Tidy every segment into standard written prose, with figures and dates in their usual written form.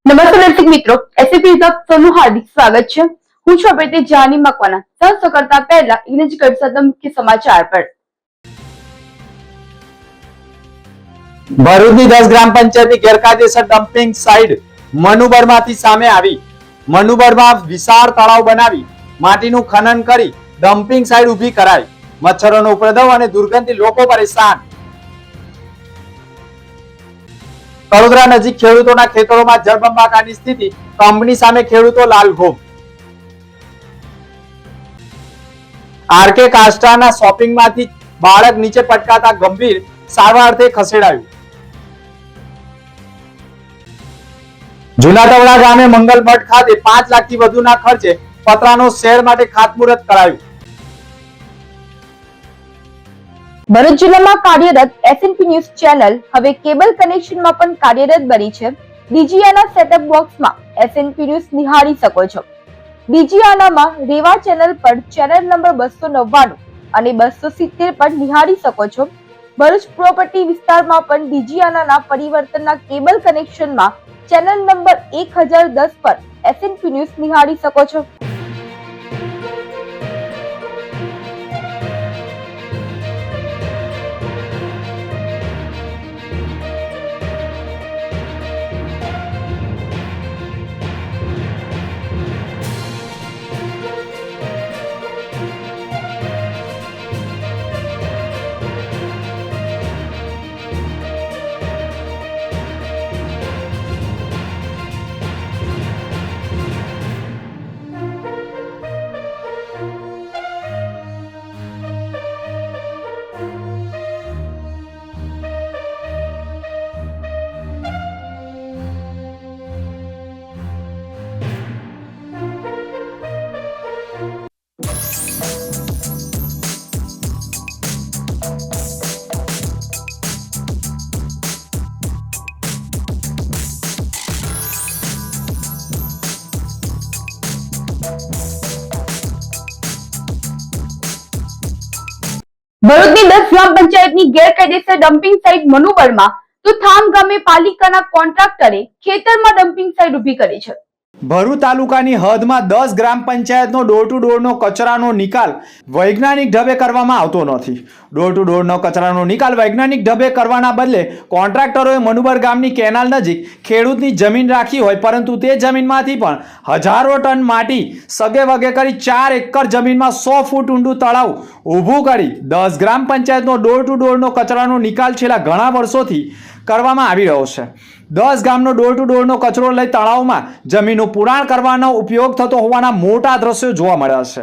નમસ્તે દર્શક મિત્રો, એસએપી વિભાગ આપનું હાર્દિક સ્વાગત છે। હું છું અપેતી જાની મકવાના। સૌ કરતા પહેલા ઇંગ્લિશ ગઢ મુખ્ય સમાચાર પર। ભરૂચની 10 ગ્રામ પંચાયતની ગેરકાયદેસર ડમ્પિંગ સાઇટ મનુબરમાંથી સામે આવી। મનુબરમાં વિશાળ તળાવ બનાવી માટીનું ખનન કરી ડમ્પિંગ સાઇટ ઊભી કરાઈ। મચ્છરોનો ઉપદ્રવ અને દુર્ગંધથી લોકો પરેશાન। તળોદરા નજીક ખેડૂતોના ખેતરોમાં જળબંબાકારની સ્થિતિ, કંપની સામે ખેડૂતો લાલઘોમ। આરકે કાસ્ટાના શોપિંગમાંથી બાળક નીચે પટકાતા ગંભીર સારવારથી ખસેડાયું। જૂના તવડા ગામે મંગલ મઠ ખાતે 5 લાખથી વધુના ખર્ચે પતરાનો શેડ માટે ખાતમુહૂર્ત કરાયું। ભરૂચ જિલ્લામાં કાર્યરત એસએનપી ન્યૂઝ ચેનલ હવે કેબલ કનેક્શનમાં પણ કાર્યરત બની છે। ડીજીઆના સેટઅપ બોક્સમાં એસએનપી ન્યૂઝ નિહાળી શકો છો। ડીજીઆનામાં રેવા ચેનલ પર ચેનલ નંબર 299 અને 270 પર નિહાળી શકો છો। ભરૂચ પ્રોપર્ટી વિસ્તારમાં પણ ડીજીઆનાના પરિવર્તનના કેબલ કનેક્શનમાં ચેનલ નંબર 1010 પર એસએનપી ન્યૂઝ નિહાળી શકો છો। ભરૂચની 10 ગ્રામ પંચાયતની ગેરકાયદેસર ડમ્પિંગ સાઇટ મનુબરમાં તો થામ ગામે પાલિકાના કોન્ટ્રાક્ટરે ખેતરમાં ડમ્પિંગ સાઇટ ઊભી કરી છે। ભરૂચ તાલુકાની હદમાં 10 ગ્રામ પંચાયતનો ડોર ટુ ડોરનો કચરાનો નિકાલ વૈજ્ઞાનિક ઢબે કરવામાં આવતો નથી। ડોર ટુ ડોરનો કચરાનો નિકાલ વૈજ્ઞાનિક ઢબે કરવાના બદલે કોન્ટ્રાક્ટરોએ મનુબર ગામની કેનાલ નજીક ખેડૂતની જમીન રાખી હોય, પરંતુ તે જમીનમાંથી પણ હજારો ટન માટી સગે વગે કરી 4 એકર જમીનમાં 100 ફૂટ ઊંડું તળાવ ઊભું કરી 10 ગ્રામ પંચાયતનો ડોર ટુ ડોરનો કચરાનો નિકાલ છેલ્લા ઘણા વર્ષોથી કરવામાં આવી રહ્યો છે। 10 ગામનો ડોર ટુ ડોરનો કચરો લઈ તળાવમાં જમીનનું પુરાણ કરવાનો ઉપયોગ થતો હોવાના મોટા દ્રશ્યો જોવા મળ્યા છે।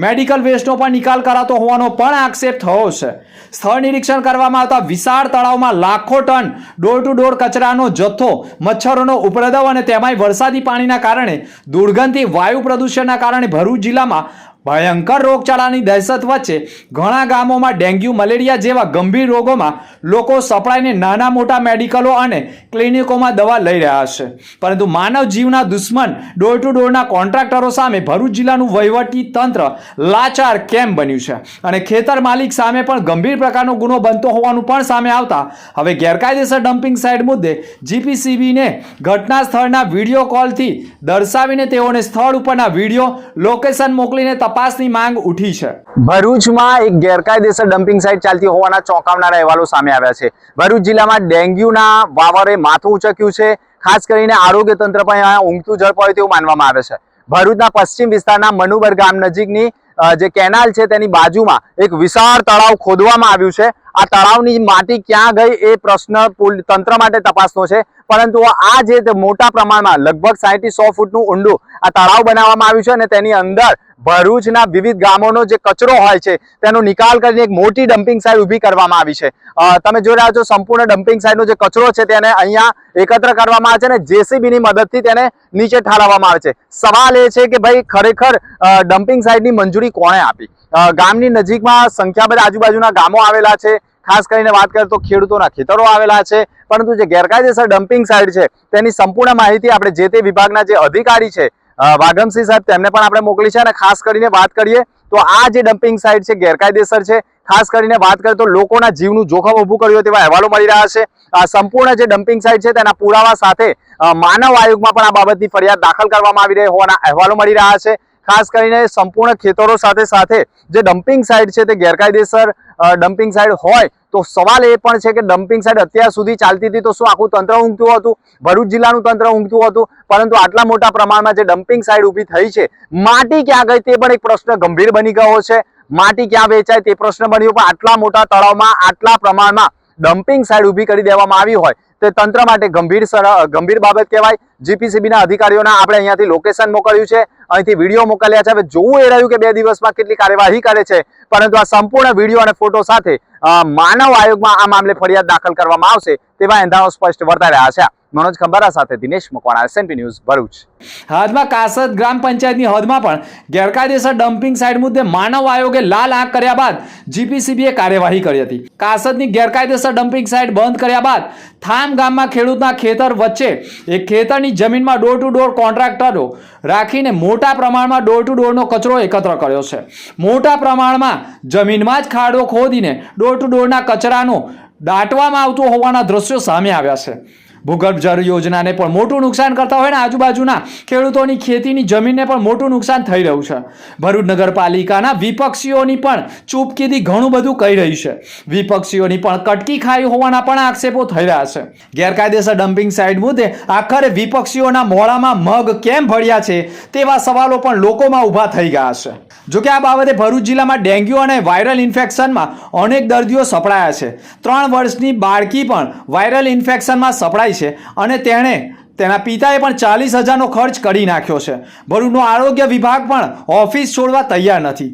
મેડિકલ વેસ્ટનો પણ નિકાલ કરાતો હોવાનો પણ આક્ષેપ થયો છે। સ્થળ નિરીક્ષણ કરવામાં આવતા વિશાળ તળાવમાં લાખો ટન ડોર ટુ ડોર કચરાનો જથ્થો, મચ્છરોનો ઉપદ્રવ અને તેમાંય વરસાદી પાણીના કારણે દુર્ગંધથી વાયુ પ્રદૂષણના કારણે ભરૂચ જિલ્લામાં ભયંકર રોગચાળાની દહેશત વચ્ચે ઘણા ગામોમાં ડેન્ગ્યુ, મલેરિયા જેવા ગંભીર રોગોમાં લોકો સપડાઈને નાના મોટા મેડિકલો અને ક્લિનિકોમાં દવા લઈ રહ્યા છે, પરંતુ માનવ જીવના દુશ્મન ડોર ટુ ડોરના કોન્ટ્રાક્ટરો સામે ભરૂચ જિલ્લાનું વહીવટી તંત્ર લાચાર કેમ બન્યું છે અને ખેતર માલિક સામે પણ ગંભીર પ્રકારનો ગુનો બનતો હોવાનું પણ સામે આવતા હવે ગેરકાયદેસર ડમ્પિંગ સાઇટ મુદ્દે જીપીસીબીને ઘટના સ્થળના વિડીયો કોલથી દર્શાવીને તેઓને સ્થળ ઉપરના વિડીયો લોકેશન મોકલીને તપાસની માંગ ઉઠી છે। ભરૂચમાં એક ગેરકાયદેસર ડમ્પિંગ સાઇટ ચાલતી હોવાના ચોંકાવનારા અહેવાલો સામે આવ્યા છે। ભરૂચ જિલ્લામાં ડેન્ગ્યુના વાવરે માથું ઉચક્યું છે। ખાસ કરીને આરોગ્ય તંત્ર પણ અહીંયા ઊંઘતું જળ પડે તેવું માનવામાં આવે છે। ભરૂચના પશ્ચિમ વિસ્તારના મનુબર ગામ નજીકની જે કેનાલ છે તેની બાજુમાં એક વિશાળ તળાવ ખોદવામાં આવ્યું છે। આ તળાવની માટી ક્યાં ગઈ એ પ્રશ્ન તંત્ર માટે તપાસનો છે, પરંતુ આ જે મોટા પ્રમાણમાં લગભગ 60 થી 100 ફૂટનું ઊંડું આ તળાવ બનાવવામાં આવ્યું છે અને તેની અંદર ભરૂચના વિવિધ ગામોનો જે કચરો હોય છે તેનો નિકાલ કરીને એક મોટી ડમ્પિંગ સાઇટ ઊભી કરવામાં આવી છે। તમે જોઈ રહ્યા છો સંપૂર્ણ ડમ્પિંગ સાઇટનો જે કચરો છે તેને અહીંયા એકત્ર કરવામાં આવે છે અને જેસીબીની મદદથી તેને નીચે ઠાલવવામાં આવે છે। સવાલ એ છે કે ભાઈ ખરેખર ડમ્પિંગ સાઇટની મંજૂરી કોણે આપી? ગામની નજીકમાં સંખ્યાબંધ આજુબાજુના ગામો આવેલા છે। ખાસ કરીને વાત કરીએ તો ખેડૂતોના ખેતરો આવેલા છે, પરંતુ જે ગેરકાયદેસર ડમ્પિંગ સાઇટ છે તેની સંપૂર્ણ માહિતી આપણે જે તે વિભાગના જે અધિકારી છે વાઘમસિંહ સાહેબ તેમને પણ આપણે મોકલી છે. અને ખાસ કરીને વાત કરીએ તો આ જે ડમ્પિંગ સાઇટ છે ગેરકાયદેસર છે. ખાસ કરીને વાત કરીએ તો લોકોના જીવનું જોખમ ઊભું કર્યું તેવા અહેવાલો મળી રહ્યા છે. સંપૂર્ણ જે ડમ્પિંગ સાઇટ છે તેના પુરાવા સાથે માનવ આયોગમાં પણ આ બાબતની ફરિયાદ દાખલ કરવામાં આવી રહી હોવાના અહેવાલો મળી રહ્યા છે. ખાસ કરીને સંપૂર્ણ ખેતરો સાથે જે ડમ્પિંગ સાઇટ છે તે ગેરકાયદેસર ડમ્પિંગ સાઇટ હોય તો સવાલ એ પણ છે કે ડમ્પિંગ સાઇટ અત્યાર સુધી ચાલતી હતી તો શું આખું તંત્ર ઊંઘતું હતું? ભરૂચ જિલ્લાનું તંત્ર ઊંઘતું હતું? પરંતુ આટલા મોટા પ્રમાણમાં જે ડમ્પિંગ સાઇટ ઊભી થઈ છે, માટી ક્યાં ગઈ તે પણ એક પ્રશ્ન ગંભીર બની ગયો છે. માટી ક્યાં વેચાય તે પ્રશ્ન બન્યો. પણ આટલા મોટા તળાવમાં આટલા પ્રમાણમાં ડમ્પિંગ સાઇટ ઊભી કરી દેવામાં આવી હોય તે તંત્ર માટે ગંભીર બાબત કહેવાય. જીપીસીબીના અધિકારીઓના આપણે અહીંયાથી લોકેશન મોકલ્યું છે, અહીંથી વિડીયો મોકલ્યા છે. હવે જોવું એ રહ્યું કે 2 દિવસમાં કેટલી કાર્યવાહી કરે છે. પરંતુ આ સંપૂર્ણ વિડીયો અને ફોટો સાથે માનવ આયોગમાં આ મામલે ફરિયાદ દાખલ કરવામાં આવશે તેવા એંધાણો સ્પષ્ટ વર્તાઈ રહ્યા છે. મનોજ ખંભારા સાથે દિનેશ મકવાણા, SNP ન્યૂઝ, ભરૂચ. હાલમાં કાસદ ગ્રામ પંચાયતની હદમાં પણ ગેરકાયદેસર ડમ્પિંગ સાઇટ મુદ્દે માનવ આયોગે લાલ આંખ કર્યા બાદ જીપીસીબીએ કાર્યવાહી કરી હતી. કાસદની ગેરકાયદેસર ડમ્પિંગ સાઇટ બંધ કર્યા બાદ થામ ગામમાં ખેડૂતના ખેતર વચ્ચે એક ખેતરની જમીનમાં ડોર ટુ ડોર કોન્ટ્રાક્ટરો રાખીને મોટા પ્રમાણમાં ડોર ટુ ડોરનો કચરો એકત્ર કર્યો છે. મોટા પ્રમાણમાં જમીનમાં જ ખાડો ખોદીને ડોર ટુ ડોરના કચરાનો દાટવામાં આવતો હોવાના દ્રશ્યો સામે આવ્યા છે. ભૂગર્ભ જળ યોજનાને પણ મોટું નુકસાન કરતા હોય ને આજુબાજુના ખેડૂતોની ખેતીની જમીનને પણ મોટું નુકસાન થઈ રહ્યું છે. ભરૂચ નગરપાલિકાના વિપક્ષીઓની પણ ચૂપકીદી ઘણું બધું કહી રહી છે. વિપક્ષીઓની પણ કટકી ખાઈ હોવાના પણ આક્ષેપો થઈ રહ્યા છે. ગેરકાયદેસર ડમ્પિંગ સાઇટ મુદ્દે આખરે વિપક્ષીઓના મોઢામાં મગ કેમ ભળ્યા છે તેવા સવાલો પણ લોકોમાં ઊભા થઈ ગયા છે. જોકે આ બાબતે ભરૂચ જિલ્લામાં ડેન્ગ્યુ અને વાયરલ ઇન્ફેક્શનમાં અનેક દર્દીઓ સપડાયા છે. 3 વર્ષની બાળકી પણ વાયરલ ઇન્ફેક્શનમાં સપડાઈ છે અને તેના પિતાએ પણ 40,000નો ખર્ચ કરી નાખ્યો છે. ભરૂચનો આરોગ્ય વિભાગ પણ ઓફિસ છોડવા તૈયાર નથી.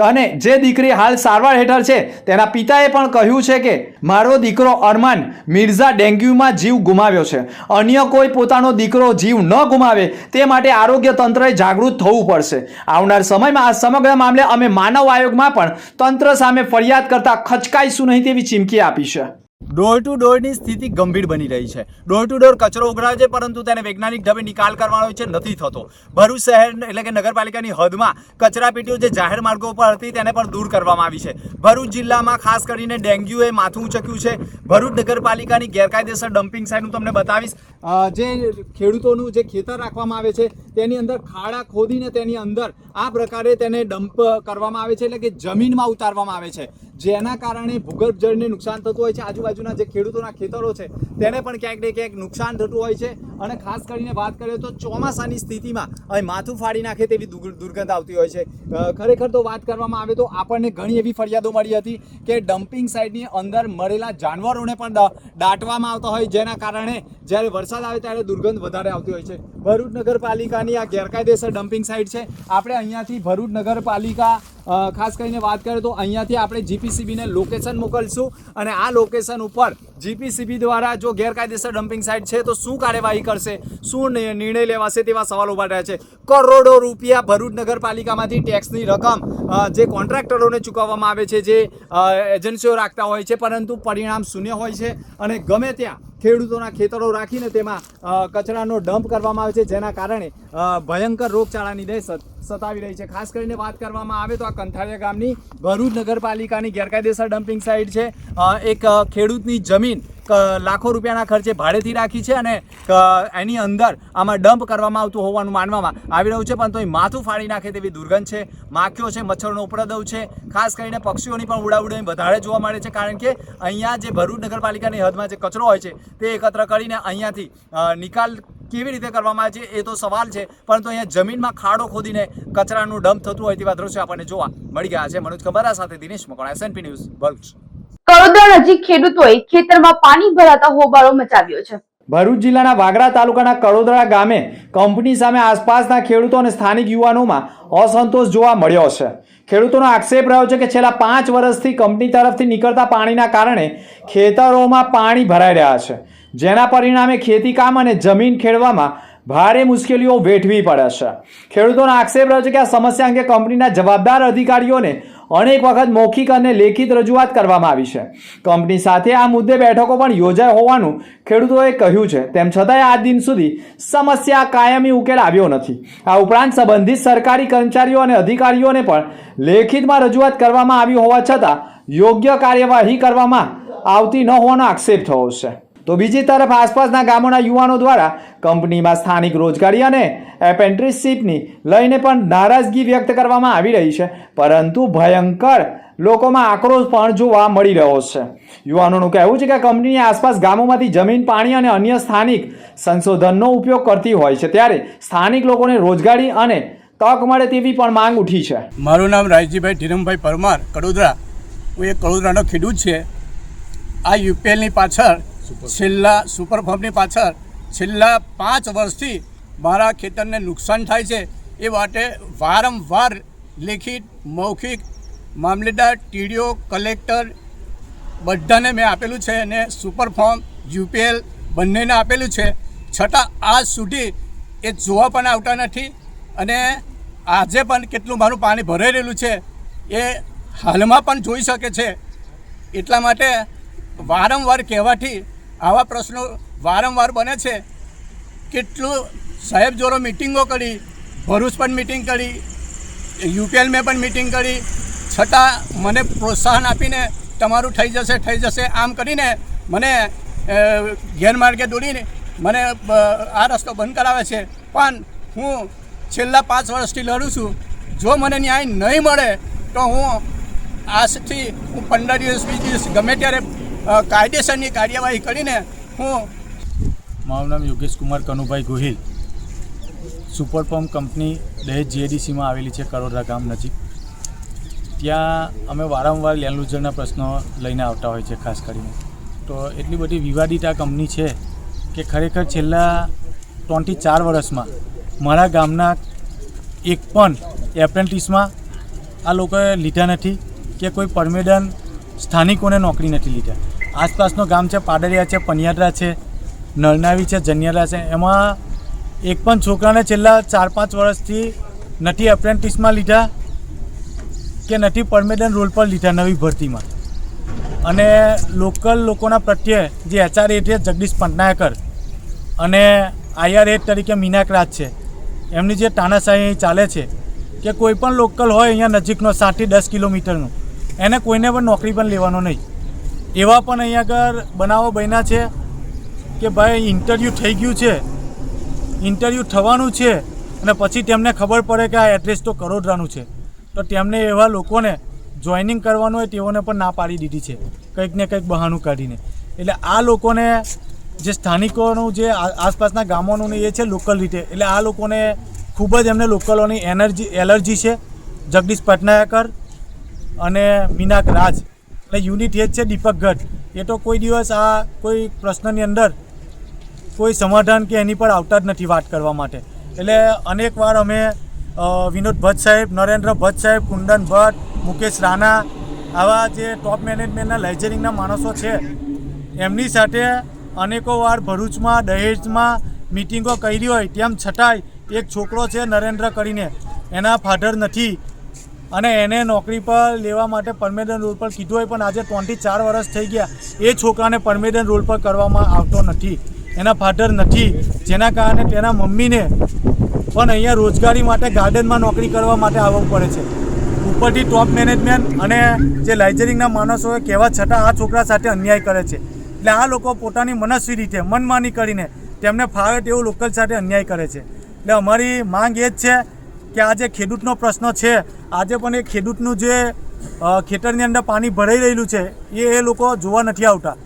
અને જે દીકરી હાલ સારવાર હેઠળ છે તેના પિતાએ પણ કહ્યું છે કે મારો દીકરો અરમાન મિર્ઝા ડેન્ગ્યુમાં જીવ ગુમાવ્યો છે. અન્ય કોઈ પોતાનો દીકરો જીવ ન ગુમાવે તે માટે આરોગ્ય તંત્રએ જાગૃત થવું પડશે. આવનાર સમયમાં આ સમગ્ર મામલે અમે માનવ આયોગમાં પણ તંત્ર સામે ફરિયાદ કરતા ખચકાઈશું નહીં તેવી ચીમકી આપી છે. ડોર ટુ ડોરની સ્થિતિ ગંભીર બની રહી છે. ડોર ટુ ડોર કચરો ઉઘરાવે છે પરંતુ તેને વૈજ્ઞાનિક ઢબે નિકાલ કરવાનો છે નથી થતો. ભરૂચ શહેર એટલે કે નગરપાલિકાની હદમાં કચરાપેટીઓ જે જાહેર માર્ગો પર હતી તેને પણ દૂર કરવામાં આવી છે. ભરૂચ જિલ્લામાં ખાસ કરીને ડેન્ગ્યુએ માથું ઉંચક્યું છે. ભરૂચ નગરપાલિકાની ગેરકાયદેસર ડમ્પિંગ સાઇટ હું તમને બતાવીશ. જે ખેડૂતોનું જે ખેતર રાખવામાં આવે છે તેની અંદર ખાડા ખોદીને તેની અંદર આ પ્રકારે તેને ડમ્પ કરવામાં આવે છે, એટલે કે જમીનમાં ઉતારવામાં આવે છે, જેના કારણે ભૂગર્ભ જળને નુકસાન થતું હોય છે. આજુબાજુના જે ખેડૂતોના ખેતરો છે તેને પણ ક્યાંક ને ક્યાંક નુકસાન થતું હોય છે. અને ખાસ કરીને વાત કરીએ તો ચોમાસાની સ્થિતિમાં અહીં માથું ફાડી નાખે તેવી દુર્ગંધ આવતી હોય છે. ખરેખર તો વાત કરવામાં આવે તો આપણને ઘણી એવી ફરિયાદો મળી હતી કે ડમ્પિંગ સાઇટની અંદર મળેલા જાનવરોને પણ દાટવામાં આવતા હોય, જેના કારણે જ્યારે વરસાદ આવે ત્યારે દુર્ગંધ વધારે આવતી હોય છે. ભરૂચ નગરપાલિકાની આ ગેરકાયદેસર ડમ્પિંગ સાઇટ છે. આપણે અહીંયાથી ભરૂચ નગરપાલિકા ખાસ કરીને વાત કરીએ તો અહીંયાથી આપણે જીપીસીબીને લોકેશન મોકલશું અને આ લોકેશન ઉપર જીપીસીબી દ્વારા જો ગેરકાયદેસર ડમ્પિંગ સાઇટ છે તો શું કાર્યવાહી કરશે, શું નિર્ણય લેવાશે તેવા સવાલો ઉભા રહ્યા છે. કરોડો રૂપિયા ભરૂચ નગરપાલિકામાંથી ટેક્સની રકમ જે કોન્ટ્રાક્ટરોને ચૂકવવામાં આવે છે, જે એજન્સીઓ રાખતા હોય છે, પરંતુ પરિણામ શૂન્ય હોય છે અને ગમે ત્યાં ખેડૂતોના ખેતરો રાખીને તેમાં કચરાનો ડમ્પ કરવામાં આવે છે, જેના કારણે ભયંકર રોગચાળાની દહેશત સતાવી રહી છે. ખાસ કરીને વાત કરવામાં આવે તો આ કંથારિયા ગામની ભરૂચ નગરપાલિકાની ગેરકાયદેસર ડમ્પિંગ સાઇટ છે. એક ખેડૂતની જમીન લાખો રૂપિયાના ખર્ચે ભાડેથી રાખી છે અને એની અંદર આમાં ડમ્પ કરવામાં આવતું હોવાનું માનવામાં આવી રહ્યું છે, પરંતુ અહીં માથું ફાડી નાખે તેવી દુર્ગંધ છે, માખીઓ છે, મચ્છરનો ઉપદ્રવ છે. ખાસ કરીને પક્ષીઓની પણ ઉડાઉડી વધારે જોવા મળે છે, કારણ કે અહીંયા જે ભરૂચ નગરપાલિકાની હદમાં જે કચરો હોય છે તે એકત્ર કરીને અહીંયાથી નિકાલ કેવી રીતે કરવામાં આવે છે એ તો સવાલ છે, પરંતુ અહીંયા જમીનમાં ખાડો ખોદીને કચરાનું ડમ્પ થતું હોય તેવા દ્રશ્યો આપણને જોવા મળી ગયા છે. મનોજ ખંભારા સાથે દિનેશ મકવાણા, SNP ન્યૂઝ, ભરૂચ. કડોદરા નજીક ખેડૂતોએ ખેતરમાં પાણી ભરાતા હોબાળો મચાવ્યો છે. ભરૂચ જિલ્લાના વાગરા તાલુકાના કડોદરા ગામે કંપની સામે આસપાસના ખેડૂતો અને સ્થાનિક યુવાનોમાં અસંતોષ જોવા મળ્યો છે. ખેડૂતોનો આક્ષેપ રહ્યો છે કે છેલ્લા 5 વર્ષથી કંપની તરફથી નીકળતા પાણીના કારણે ખેતરોમાં પાણી ભરાઈ રહ્યા છે, જેના પરિણામે ખેતીકામ અને જમીન ખેડવામાં ભારે મુશ્કેલીઓ વેઠવી પડે છે. ખેડૂતોનો આક્ષેપ રહ્યો છે કે આ સમસ્યા અંગે કંપનીના જવાબદાર અધિકારીઓને અનેક વખત મૌખિક અને લેખિત રજૂઆત કરવામાં આવી છે. કંપની સાથે આ મુદ્દે બેઠકો પણ યોજાઈ હોવાનું ખેડૂતોએ કહ્યું છે. તેમ છતાંય આજ દિન સુધી સમસ્યા કાયમી ઉકેલ આવ્યો નથી. આ ઉપરાંત સંબંધિત સરકારી કર્મચારીઓ અને અધિકારીઓને પણ લેખિતમાં રજૂઆત કરવામાં આવી હોવા છતાં યોગ્ય કાર્યવાહી કરવામાં આવતી ન હોવાનો આક્ષેપ થયો છે. તો બીજી તરફ આસપાસના ગામોના યુવાનો દ્વારા કંપનીમાં સ્થાનિક રોજગારી અને એપ્રેન્ટિસશીપની લઈને પણ નારાજગી વ્યક્ત કરવામાં આવી રહી છે. પરંતુ ભયંકર લોકોમાં આક્રોશ પણ જોવા મળી રહ્યો છે. યુવાનોનું કહેવું છે કે કંપનીની આસપાસ ગામોમાંથી જમીન, પાણી અને અન્ય સ્થાનિક સંશોધનનો ઉપયોગ કરતી હોય છે, ત્યારે સ્થાનિક લોકોને રોજગારી અને તક મળે તેવી પણ માંગ ઉઠી છે. મારું નામ રાયજીભાઈ ધીરમભાઈ પરમાર, કડોદરા. હું એક કડોદરાનો ખેડૂત છે. આ યુપીએલની પાછળ સુપરફોર્મની પાછળ છેલ્લા 5 વર્ષથી મારા ખેતરને નુકસાન થાય છે. એ માટે વારંવાર લેખિત, મૌખિક, મામલેદાર, ટીડીઓ, કલેક્ટર બધાને મેં આપેલું છે અને સુપરફોર્મ, યુપીએલ બંનેને આપેલું છે. છતાં આજ સુધી એ જોવા પણ આવતા નથી અને આજે પણ કેટલું મારું પાણી ભરાઈ રહેલું છે એ હાલમાં પણ જોઈ શકે છે. એટલા માટે વારંવાર કહેવાથી આવા પ્રશ્નો વારંવાર બને છે. કેટલું સાહેબ જોડે મિટિંગો કરી, ભરૂચ પણ મિટિંગ કરી, યુપીએલ મેં પણ મિટિંગ કરી, છતાં મને પ્રોત્સાહન આપીને તમારું થઈ જશે આમ કરીને મને ગેરમાર્ગે દોડીને મને આ રસ્તો બંધ કરાવે છે. પણ હું છેલ્લા 5 વર્ષથી લડું છું. જો મને ન્યાય નહીં મળે તો હું આજથી 15 દિવસ, 20 દિવસ ગમે ત્યારે કાયદેસરની કાર્યવાહી કરીને હું. મારું નામ યોગેશ કુમાર કનુભાઈ ગોહિલ. સુપરફોર્મ કંપની દહેજ જીઆઈડીસીમાં આવેલી છે, કરોડા ગામ નજીક. ત્યાં અમે વારંવાર લેન્ડલુઝરના પ્રશ્નો લઈને આવતા હોય છે. ખાસ કરીને તો એટલી બધી વિવાદિત આ કંપની છે કે ખરેખર છેલ્લા 3 થી 4 વર્ષમાં મારા ગામના એક પણ એપ્રેન્ટિસમાં આ લોકોએ લીધા નથી કે કોઈ પરમેનન્ટ સ્થાનિકોને નોકરી નથી લીધા. આસપાસનું ગામ છે, પાડરિયા છે, પનિયાદરા છે, નરનાવી છે, જનિયારા છે. એમાં એક પણ છોકરાને છેલ્લા 4-5 વર્ષથી નથી એપ્રેન્ટિસમાં લીધા કે નથી પરમેનન્ટ રોલ પર લીધા નવી ભરતીમાં. અને લોકલ લોકોના પ્રત્યે જે HR હેડ છે જગદીશ પટનાયકર અને IR હેડ તરીકે મીનાક રાજ છે, એમની જે તાનાશાહી ચાલે છે કે કોઈ પણ લોકલ હોય અહીંયા નજીકનો 7 થી 10 કિલોમીટરનો, એને કોઈને પણ નોકરી પણ લેવાનો નહીં. એવા પણ અહીંયા આગળ બનાવો બન્યા છે કે ભાઈ ઇન્ટરવ્યૂ થઈ ગયું છે, ઇન્ટરવ્યૂ થવાનું છે અને પછી તેમને ખબર પડે કે આ એડ્રેસ તો કરોડરાનું છે, તો તેમને એવા લોકોને જોઈનિંગ કરવાનું હોય તેઓને પણ ના પાડી દીધી છે કંઈક ને કંઈક બહાનું કાઢીને. એટલે આ લોકોને જે સ્થાનિકોનું જે આસપાસના ગામોનું ને એ છે લોકલ રીતે, એટલે આ લોકોને ખૂબ જ એમને લોકલોની એલર્જી છે. જગદીશ પટનાયકર અને મીનાક રાજ એટલે યુનિટ હેડ છે દીપક ગઢ, એ તો કોઈ દિવસ આ કોઈ પ્રશ્નની અંદર કોઈ સમાધાન કે એની પર આવતા જ નથી વાત કરવા માટે. એટલે અનેક વાર અમે વિનોદ ભટ્ટ સાહેબ, નરેન્દ્ર ભટ્ટ સાહેબ, કુંદન ભટ્ટ, મુકેશ રાણા આવા જે ટોપ મેનેજમેન્ટના લેજરિંગના માણસો છે એમની સાથે અનેકો વાર ભરૂચમાં, દહેજમાં મિટિંગો કરી હોય, તેમ છતાંય એક છોકરો છે નરેન્દ્ર કરીને, એના ફાધર નથી અને એને નોકરી પર લેવા માટે પરમેનન્ટ રોલ પર કીધું હોય, પણ આજે 3 થી 4 વર્ષ થઈ ગયા એ છોકરાને પરમેનન્ટ રોલ પર કરવામાં આવતો નથી. એના ફાધર નથી, જેના કારણે તેના મમ્મીને પણ અહીંયા રોજગારી માટે ગાર્ડનમાં નોકરી કરવા માટે આવવું પડે છે. ઉપરથી ટોપ મેનેજમેન્ટ અને જે લાઇઝરિંગના માણસોએ કહેવા છતાં આ છોકરા સાથે અન્યાય કરે છે. એટલે આ લોકો પોતાની મનસ્વી રીતે મનમાની કરીને તેમને ફાવે તેવું લોકલ સાથે અન્યાય કરે છે. એટલે અમારી માંગ એ જ છે કે આ જે ખેડૂતનો પ્રશ્ન છે, આજે પણ એ ખેડૂતનું જે ખેતરની અંદર પાણી ભરાઈ રહેલું છે એ લોકો જોવા નથી આવતા.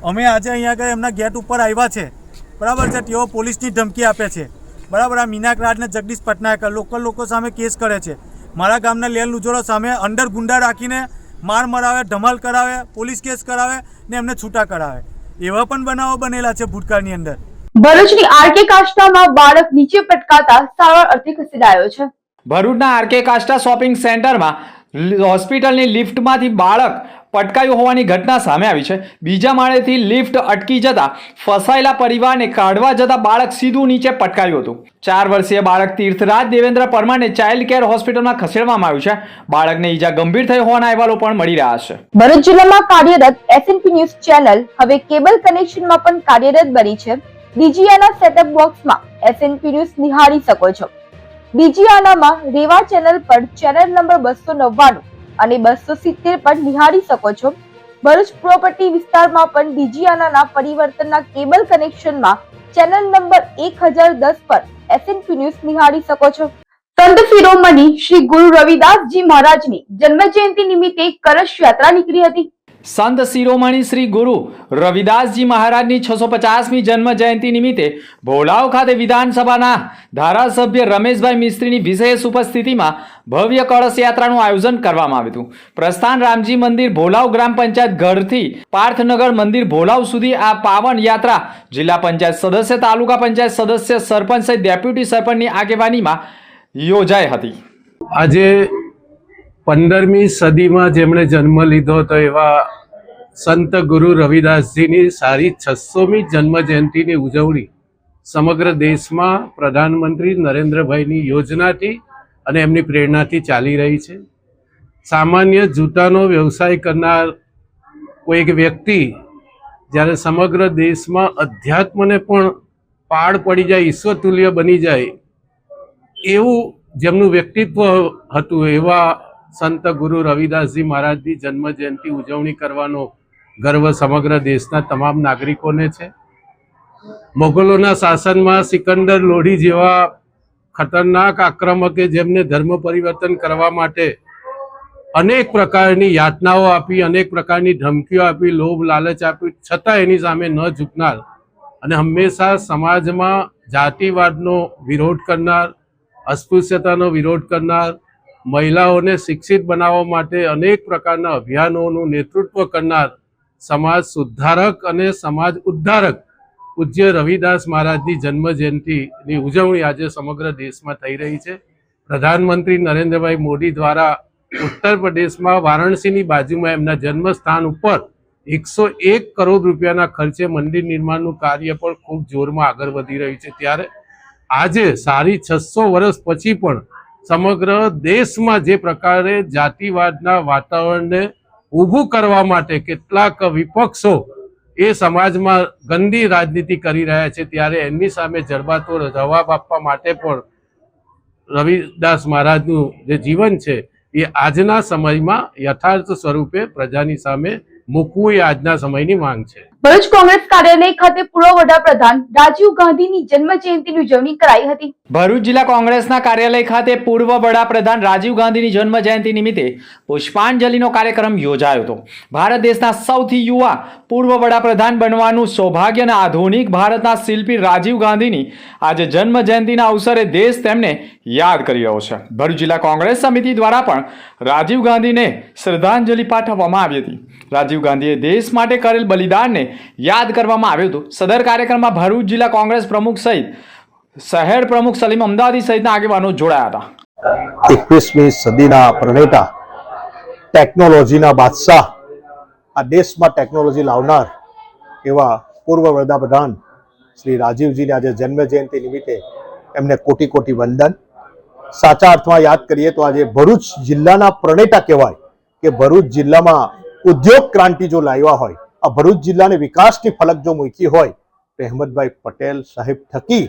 અમે આજે અહીંયા આગળ એમના ગેટ ઉપર આવ્યા છે, બરાબર છે, તેઓ પોલીસની ધમકી આપે છે, બરાબર. આ મીનાક રાજને જગદીશ પટનાયકર લોકલ લોકો સામે કેસ કરે છે, મારા ગામના લેન્ડ લુઝરો સામે અંડર ગુંડા રાખીને માર મરાવે, ધમાલ કરાવે, પોલીસ કેસ કરાવે ને એમને છૂટા કરાવે. એવા પણ બનાવો બનેલા છે ભૂતકાળની અંદર. ભરૂચની આરકે કાષ્ટામાં બાળક નીચે પટકાતા સારવાર અર્થે ખસેડાયો છે. ભરૂચના આરકે કાષ્ટા શોપિંગ સેન્ટરમાં હોસ્પિટલની લિફ્ટમાંથી બાળક પટકાયું હોવાની ઘટના સામે આવી છે. બીજા માળેથી લિફ્ટ અટકી જતા ફસાયેલા પરિવારને કાઢવા જતા બાળક સીધું નીચે પટકાયું હતું. 4 વર્ષીય બાળક તીર્થરાજ દેવેન્દ્ર પરમારને ચાઇલ્ડ કેર હોસ્પિટલમાં ખસેડવામાં આવ્યું છે. બાળકને ઈજા ગંભીર થઈ હોવાના અહેવાલો પણ મળી રહ્યા છે. ભરૂચ જિલ્લામાં કાર્યરત એસએનપી ન્યૂઝ ચેનલ હવે કેબલ કનેક્શનમાં પણ કાર્યરત બની છે. ડીજીઆના સેટઅપ બોક્સમાં એસએનપી ન્યૂઝ નિહાળી શકો છો. ડીજીઆનામાં રેવા ચેનલ પર ચેનલ નંબર 299 અને 270 પર નિહાળી શકો છો. ભરૂચ પ્રોપર્ટી વિસ્તારમાં પણ ડીજીઆનાના પરિવર્તનના કેબલ કનેક્શનમાં ચેનલ નંબર 1010 પર એસએનપી ન્યૂઝ નિહાળી શકો છો. સંત શિરોમણી શ્રી ગુરુ રવિદાસજી મહારાજની જન્મ જયંતિ નિમિત્તે કળશ યાત્રા નીકળી હતી. સંત શિરોમણી શ્રી ગુરુ રવિદાસજી મહારાજની 650મી જન્મ જયંતિ નિમિત્તે ભોલાવ ખાતે વિધાનસભાના ધારાસભ્ય રમેશભાઈ મિસ્ત્રીની વિશેષ ઉપસ્થિતિમાં ભવ્ય કળશ યાત્રાનું આયોજન કરવામાં આવ્યું હતું. પ્રસ્થાન રામજી મંદિર ભોલાવ ગ્રામ પંચાયત ઘરથી પાર્થનગર મંદિર ભોલાવ સુધી આ પાવન યાત્રા જિલ્લા પંચાયત સદસ્ય, તાલુકા પંચાયત સદસ્ય, સરપંચ સહિત ડેપ્યુટી સરપંચની આગેવાનીમાં યોજાઈ હતી. આજે 15મી સદીમાં જેમણે જન્મ લીધો હતો એવા સંત ગુરુ રવિદાસજીની સારી 600મી જન્મ જયંતિની ઉજવણી સમગ્ર દેશમાં પ્રધાનમંત્રી નરેન્દ્રભાઈની યોજનાથી અને એમની પ્રેરણાથી ચાલી રહી છે. સામાન્ય જૂતાનો વ્યવસાય કરનાર કોઈ એક વ્યક્તિ જ્યારે સમગ્ર દેશમાં અધ્યાત્મને પણ પાળ પડી જાય, ઈશ્વરતુલ્ય બની જાય એવું જેમનું વ્યક્તિત્વ હતું એવા સંત ગુરુ રવિદાસજી મહારાજની જન્મ જયંતિ ઉજવણી કરવાનો ગર્વ સમગ્ર દેશના તમામ નાગરિકોને છે. મોગલોના શાસનમાં સિકંદર લોડી જેવા ખતરનાક આક્રમકે જેમને ધર્મ પરિવર્તન કરવા માટે અનેક પ્રકારની યાતનાઓ આપી, અનેક પ્રકારની ધમકીઓ આપી, લોભ લાલચ આપી, છતાં એની સામે ન ઝૂકનાર અને હંમેશા સમાજમાં જાતિવાદનો વિરોધ કરનાર, અસ્પૃશ્યતાનો વિરોધ કરનાર, મહિલાઓને શિક્ષિત બનાવવા માટે અનેક પ્રકારના અભિયાનોનું નેતૃત્વ કરનાર સમાજ સુધારક અને સમાજ ઉદ્ધારક પૂજ્ય રવિદાસ મહારાજની જન્મ જયંતિની ઉજવણી આજે સમગ્ર દેશમાં થઈ રહી છે. પ્રધાનમંત્રી નરેન્દ્રભાઈ મોદી દ્વારા ઉત્તર પ્રદેશમાં વારાણસીની બાજુમાં એમના જન્મસ્થાન ઉપર 101 કરોડ રૂપિયાના ખર્ચે મંદિર નિર્માણનું કાર્ય પણ ખૂબ જોરમાં આગળ વધી રહ્યું છે. ત્યારે આજે સારી 600 વર્ષ પછી પણ સમગ્ર દેશમાં જે પ્રકારે જાતિવાદના વાતાવરણને ઊભું કરવા માટે કેટલાક વિપક્ષો એ સમાજમાં ગંદી રાજનીતિ કરી રહ્યા છે, ત્યારે એમની સામે જડબાતોડ જવાબ આપવા માટે પણ રવિદાસ મહારાજનું જે જીવન છે એ આજના સમયમાં યથાર્થ સ્વરૂપે પ્રજાની સામે મૂકવું એ આજના સમયની માંગ છે. ભરૂચ કોંગ્રેસ કાર્યાલય ખાતે પૂર્વ વડાપ્રધાન રાજીવ ગાંધીની જન્મ જયંતિની ઉજવણી કરાઈ હતી. ભરૂચ જિલ્લા કોંગ્રેસના કાર્યાલય ખાતે પૂર્વ વડાપ્રધાન રાજીવ ગાંધીની જન્મ જયંતિ નિમિત્તે પુષ્પાંજલિનો કાર્યક્રમ યોજાયો હતો. ભારત દેશના સૌથી યુવા પૂર્વ વડાપ્રધાન બનવાનું સૌભાગ્ય અને આધુનિક ભારતના શિલ્પી રાજીવ ગાંધીની આજે જન્મ જયંતિના અવસરે દેશ તેમને યાદ કરી રહ્યો છે. ભરૂચ જિલ્લા કોંગ્રેસ સમિતિ દ્વારા પણ રાજીવ ગાંધીને શ્રદ્ધાંજલિ પાઠવવામાં આવી હતી. રાજીવ ગાંધીએ દેશ માટે કરેલ બલિદાનને યાદ કરવામાં આવ્યું હતું. સદર કાર્યક્રમમાં ભરૂચ જિલ્લા કોંગ્રેસ પ્રમુખ સહિત શહેર પ્રમુખ સલીમ અમદાવાદી સહિતના આગેવાનો જોડાયા હતા. 21મી સદીના પ્રણેતા, ટેકનોલોજીના બાદશાહ, આ દેશમાં ટેકનોલોજી લાવનાર એવા પૂર્વ વડાપ્રધાન શ્રી રાજીવજીની આજે જન્મ જયંતિ નિમિત્તે એમને કોટી કોટી વંદન. સાચા અર્થમાં યાદ કરીએ તો આજે ભરૂચ જિલ્લાના પ્રણેતા કહેવાય કે ભરૂચ જિલ્લામાં ઉદ્યોગ ક્રાંતિ જો લાવ્યા હોય, આ ભરૂચ જિલ્લાને વિકાસની ફલક જો મૂકી હોય તો અહેમદભાઈ પટેલ સાહેબ થકી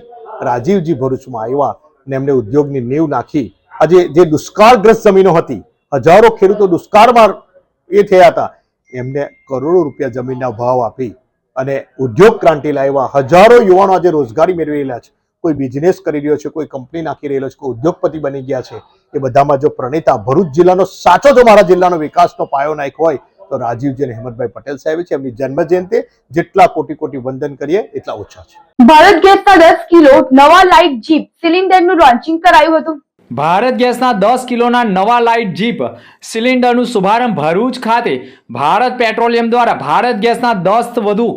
રાજીવજી ભરૂચમાં આવ્યા અને એમને ઉદ્યોગની નીંવ નાખી. આજે જે દુષ્કાળગ્રસ્ત જમીનો હતી, હજારો ખેડૂતો દુષ્કાળમાં એ થયા હતા, એમને કરોડો રૂપિયા જમીનના ભાવ આપી અને ઉદ્યોગ ક્રાંતિ લાવ્યા. હજારો યુવાનો આજે રોજગારી મેળવી રહેલા છે, કોઈ બિઝનેસ કરી રહ્યો છે, કોઈ કંપની નાખી રહેલો છે, કોઈ ઉદ્યોગપતિ બની ગયા છે. એ બધામાં જો પ્રણેતા ભરૂચ જિલ્લાનો સાચો જો મારા જિલ્લાનો વિકાસનો પાયો નાખ્યો હોય તો રાજીવજી અને અહેમદભાઈ પટેલ સાહેબ છે. એમની જન્મ જયંતિ જેટલા કોટી કોટી વંદન કરીએ એટલા ઓછા છે. ભારત ગેસના 10 કિલો નવા લાઇટ જીપ સિલિન્ડરનું લોન્ચિંગ કરાયું હતું. ભારત ગેસના 10 કિલોના નવા લાઇટ જીપ સિલિન્ડરનું શુભારંભ ભરૂચ ખાતે ભારત પેટ્રોલિયમ દ્વારા ભારત ગેસના 10 વધુ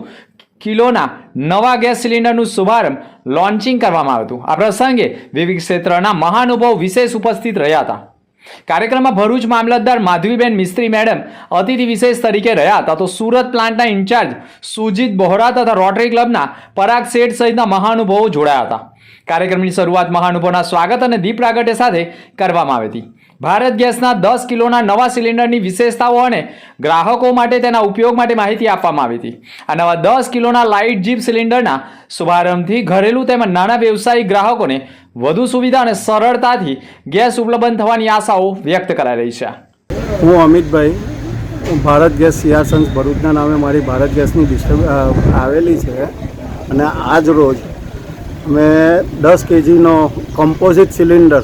કિલોના નવા ગેસ સિલિન્ડરનું શુભારંભ લોન્ચિંગ કરવામાં આવ્યું હતું. આ પ્રસંગે વિવિધ ક્ષેત્રના મહાનુભાવો વિશેષ ઉપસ્થિત રહ્યા હતા. કાર્યક્રમમાં ભરૂચ મામલતદાર માધવીબેન મિસ્ત્રી મેડમ અતિથિ વિશેષ તરીકે રહ્યા હતા, તો સુરત પ્લાન્ટના ઇન્ચાર્જ સુજીત બોહરા તથા રોટરી ક્લબના પરાગ શેઠ સહિતના મહાનુભાવો જોડાયા હતા. કાર્યક્રમની શરૂઆત મહાનુભાવોના સ્વાગત અને દીપ પ્રાગટ્ય સાથે કરવામાં આવી હતી. ભારત ગેસના 10 કિલોના નવા સિલિન્ડરની વિશેષતાઓ અને ગ્રાહકો માટે તેના ઉપયોગ માટે માહિતી આપવામાં આવી હતી. આ નવા 10 કિલોના લાઇટ જીપ સિલિન્ડરના શુભારંભથી ઘરેલું તેમજ નાના વ્યવસાયિક ગ્રાહકોને વધુ સુવિધા અને સરળતાથી ગેસ ઉપલબ્ધ થવાની આશાઓ વ્યક્ત કરાઈ રહી છે. હું Amitbhai, Bharat gas CR sons ભરૂચના નામે મારી ભારત ગેસની આવેલી છે અને આજ રોજ મેં 10 kgનો કમ્પોઝિટ સિલિન્ડર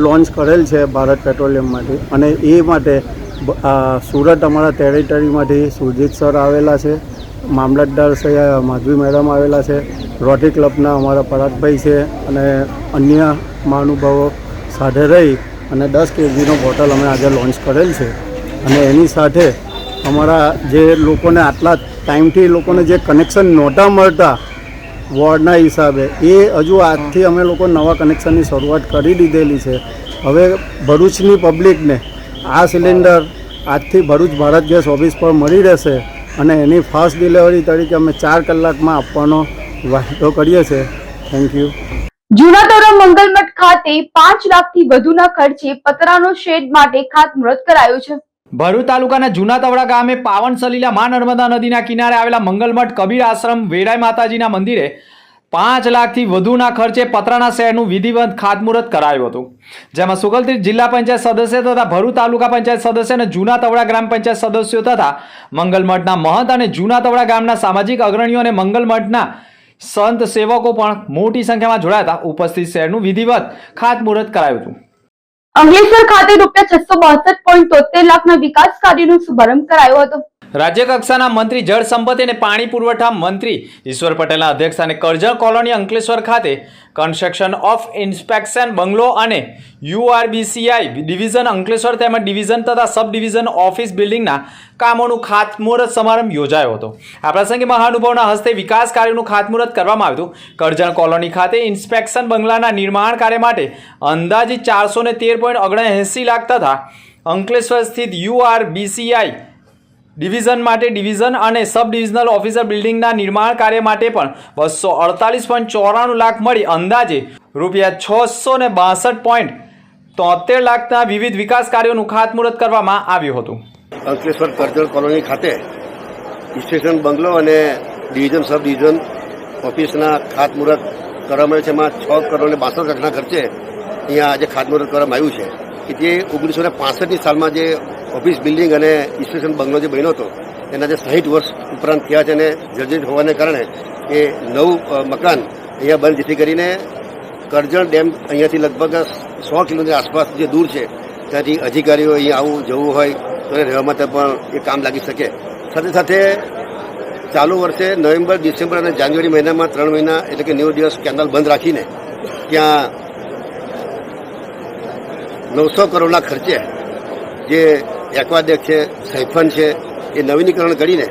લોન્ચ કરેલ છે ભારત પેટ્રોલિયમમાંથી, અને એ માટે સુરત અમારા ટેરિટરીમાંથી સુરજીત સર આવેલા છે, મામલતદાર માધવી મેડમ આવેલા છે, રોટરી ક્લબના અમારા પરાગભાઈ છે અને અન્ય મહાનુભાવો સાથે રહી અને 10 kgનો બોટલ અમે આજે લોન્ચ કરેલ છે. અને એની સાથે અમારા જે લોકોને આટલા ટાઈમથી લોકોને જે કનેક્શન નહોતા મળતા વોર્ડના હિસાબે, એ હજુ આજથી અમે લોકો નવા કનેક્શનની શરૂઆત કરી દીધેલી છે. હવે ભરૂચની પબ્લિકને આ સિલિન્ડર આજથી ભરૂચ ભારત ગેસ ઓફિસ પર મળી રહેશે અને એની ફાસ્ટ ડિલિવરી તરીકે અમે 4 કલાકમાં આપવાનો વાયદો કરીએ છીએ. Thank you. જૂના તોરમ મંગલમઠ ખાતે 5 લાખથી વધુના ખર્ચે પતરાનો શેડ માટે ખાતમુહૂર્ત કરાયું છે. ભરૂચ તાલુકાના જૂના તવડા ગામે પાવન સલીલા મા નર્મદા નદીના કિનારે આવેલા મંગલમઠ કબીર આશ્રમ વેડાઈ માતાજીના મંદિરે 5 લાખથી વધુના ખર્ચે પતરાના શેડનું વિધિવત ખાતમુહૂર્ત કરાયું હતું, જેમાં સુગલતીર્થ જિલ્લા પંચાયત સદસ્ય તથા ભરૂચ તાલુકા પંચાયત સદસ્ય અને જૂના તવડા ગ્રામ પંચાયત સદસ્યો તથા મંગલમઠના મહંત અને જૂના તવડા ગામના સામાજિક અગ્રણીઓ અને મંગલમઠના સંત સેવકો પણ મોટી સંખ્યામાં જોડાયા હતા. ઉપસ્થિત શેડનું વિધિવત ખાતમુહૂર્ત કરાયું હતું. અંકલેશ્વર ખાતે ₹662.73 લાખના વિકાસ કાર્યનો શુભારંભ કરાયો હતો. રાજ્ય કક્ષાના મંત્રી જળ સંપત્તિ અને પાણી પુરવઠા મંત્રી ઈશ્વર પટેલના અધ્યક્ષસ્થાને કરજણ કોલોની અંકલેશ્વર ખાતે કન્સ્ટ્રક્શન ઓફ ઇન્સ્પેક્શન બંગલો અને URBCI ડિવિઝન અંકલેશ્વર તેમજ ડિવિઝન તથા સબ ડિવિઝન ઓફિસ બિલ્ડિંગના કામોનું ખાતમુહૂર્ત સમારંભ યોજાયો હતો. આ પ્રસંગે મહાનુભાવોના હસ્તે વિકાસ કાર્યોનું ખાતમુહૂર્ત કરવામાં આવ્યું હતું. કરજણ કોલોની ખાતે ઇન્સ્પેક્શન બંગલાના નિર્માણ કાર્ય માટે અંદાજિત 413.79 લાખ તથા અંકલેશ્વર સ્થિત URBCI ડિવિઝન માટે ડિવિઝન અને સબ ડિવિઝનલ ઓફિસર બિલ્ડિંગના નિર્માણ કાર્ય માટે પણ 248.94 લાખ મળી અંદાજે ₹662.73 લાખના વિવિધ વિકાસ કાર્યોનું ખાતમુહૂર્ત કરવામાં આવ્યું હતું. અંકલેશ્વર કરજણ કોલોની ખાતે સ્ટેશન બંગલો અને ડિવિઝન સબ ડિવિઝન ઓફિસના ખાતમુહૂર્ત કરવામાં આવ્યું છે. એમાં 6 કરોડ અને 62 લાખના ખર્ચે અહીંયા આજે ખાતમુહૂર્ત કરવામાં આવ્યું છે કે જે 1965ની સાલમાં જે ઓફિસ બિલ્ડિંગ અને સ્ટેશન બંગલો જે બન્યો હતો એના જે 60 વર્ષ ઉપરાંત થયા છે અને જર્જરિત હોવાને કારણે એ નવું મકાન અહીંયા બંધ, જેથી કરીને કરજણ ડેમ અહીંયાથી લગભગ 100 કિલોમીટર આસપાસ જે દૂર છે ત્યાંથી અધિકારીઓ અહીંયા આવું જવું હોય તો રહેવા માટે પણ એ કામ લાગી શકે. સાથે સાથે ચાલુ વર્ષે નવેમ્બર, ડિસેમ્બર અને જાન્યુઆરી મહિનામાં 3 મહિના એટલે કે 90 દિવસ કેનાલ બંધ રાખીને ત્યાં 900 કરોડના ખર્ચે જે એક્વાડેક છે, સાયફન છે, એ નવીનીકરણ કરીને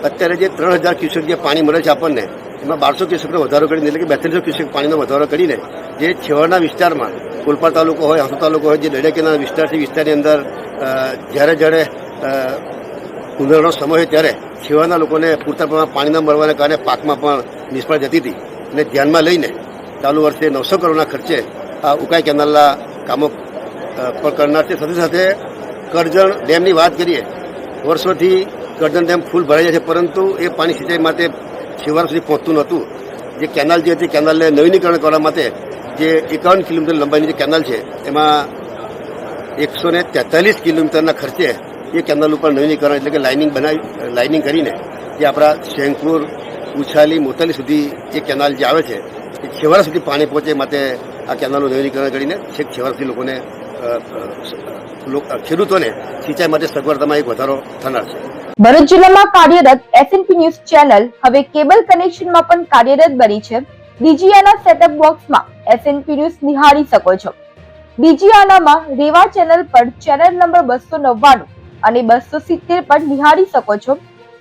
અત્યારે જે 3000 ક્યુસેક જે પાણી મળે છે આપણને, એમાં 1200 ક્યુસેકનો વધારો કરીને એટલે કે 4200 ક્યુસેક પાણીનો વધારો કરીને જે છેવાડાના વિસ્તારમાં કોલપાડ તાલુકો હોય, હાંસોદ તાલુકો હોય, જે દરિયાકિનારા વિસ્તાર છે, વિસ્તારની અંદર જ્યારે ઉનાળાનો સમય હોય ત્યારે છેવાડાના લોકોને પૂરતા પ્રમાણમાં પાણી ન મળવાને કારણે પાકમાં પણ નિષ્ફળ જતી હતી. અને ધ્યાનમાં લઈને ચાલુ વર્ષે 900 કરોડના ખર્ચે આ ઉકાઈ કેનાલના કામો પણ કરનાર છે. સાથે સાથે કરજણ ડેમની વાત કરીએ, વર્ષોથી કરજણ ડેમ ફૂલ ભરાઈ જાય છે, પરંતુ એ પાણી સિંચાઈ માટે છેવાડા સુધી પહોંચતું નહોતું. જે કેનાલ જે હતી, કેનાલને નવીનીકરણ કરવા માટે જે 51 કિલોમીટર લંબાઈની જે કેનાલ છે એમાં 143 કિલોમીટરના ખર્ચે એ કેનાલ ઉપર નવીનીકરણ એટલે કે લાઇનિંગ કરીને જે આપણા શેંકપુર, ઉછાલી, મોતાલી સુધી એ કેનાલ જે આવે છે એ છેવાડા સુધી પાણી પહોંચે માટે આ કેનાલનું નવીનીકરણ કરીને છેક છેવાડાથી લોકોને ખેડૂતોને સિંચાઈ માટે સગવડતામાં એક વધારો થનાર છે. ભરૂચ જિલ્લામાં કાર્યરત SNP ન્યૂઝ ચેનલ હવે કેબલ કનેક્શનમાં પણ કાર્યરત બની છે. ડીજીઆના સેટઅપ બોક્સમાં SNP ન્યૂઝ નિહાળી શકો છો. ડીજીઆનામાં રેવા ચેનલ પર ચેનલ નંબર 299 અને 270 પર નિહાળી શકો છો.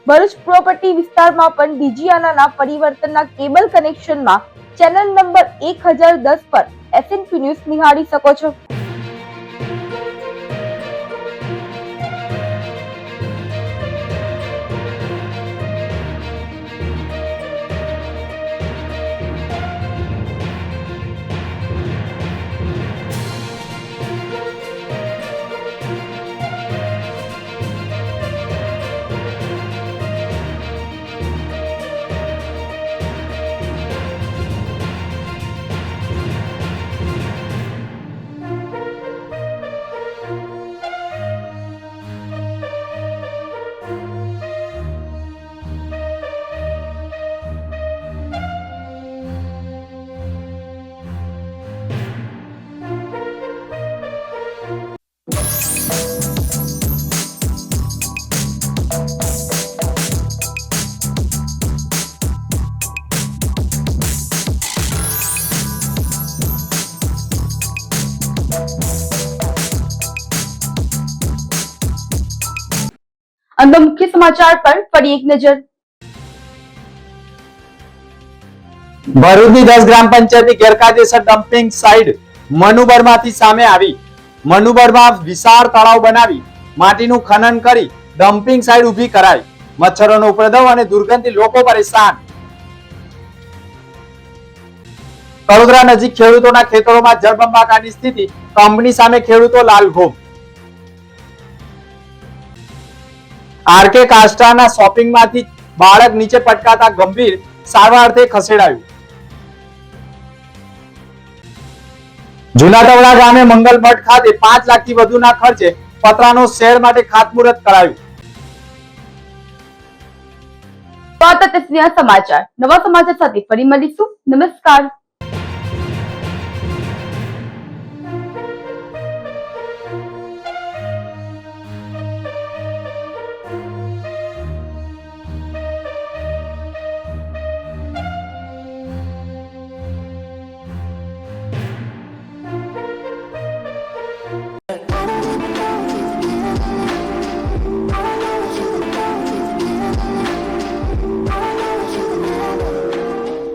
ભરૂચ પ્રોપર્ટી વિસ્તારમાં પણ ડીજીઆનાના પરિવર્તનના કેબલ કનેક્શનમાં ચેનલ નંબર 1010 પર SNP ન્યૂઝ નિહાળી શકો છો. અંત મુખ્ય સમાચાર પર ફરી એક નજર. ભરૂચની 10 ગ્રામ પંચાયતની ગેરકાયદેસર ડમ્પિંગ સાઇટ મનુબરમાંથી સામે આવી. મનુબરમાં વિશાળ તળાવ બનાવી માટીનું ખનન કરી ડમ્પિંગ સાઇટ ઊભી કરાઈ. મચ્છરોનો ઉપદ્રવ અને દુર્ગંધથી લોકો પરેશાન. કડોદરા નજીક ખેડૂતોના ખેતરોમાં જળબંબાકારની સ્થિતિ. કંપની સામે ખેડૂતો લાલઘોમ. આરકે કાસ્ટાના શોપિંગમાંથી બાળક નીચે પટકાતા ગંભીર, સારવાર અર્થે ખસેડાયું. જૂના તવડા ગામે મંગલ મઠ ખાતે 5 લાખથી વધુના ખર્ચે પતરાનો શેડ માટે ખાતમુહૂર્ત કરાયું. તો આ હતા સમાચાર. નવા સમાચાર સાથે ફરી મળીશું. નમસ્કાર.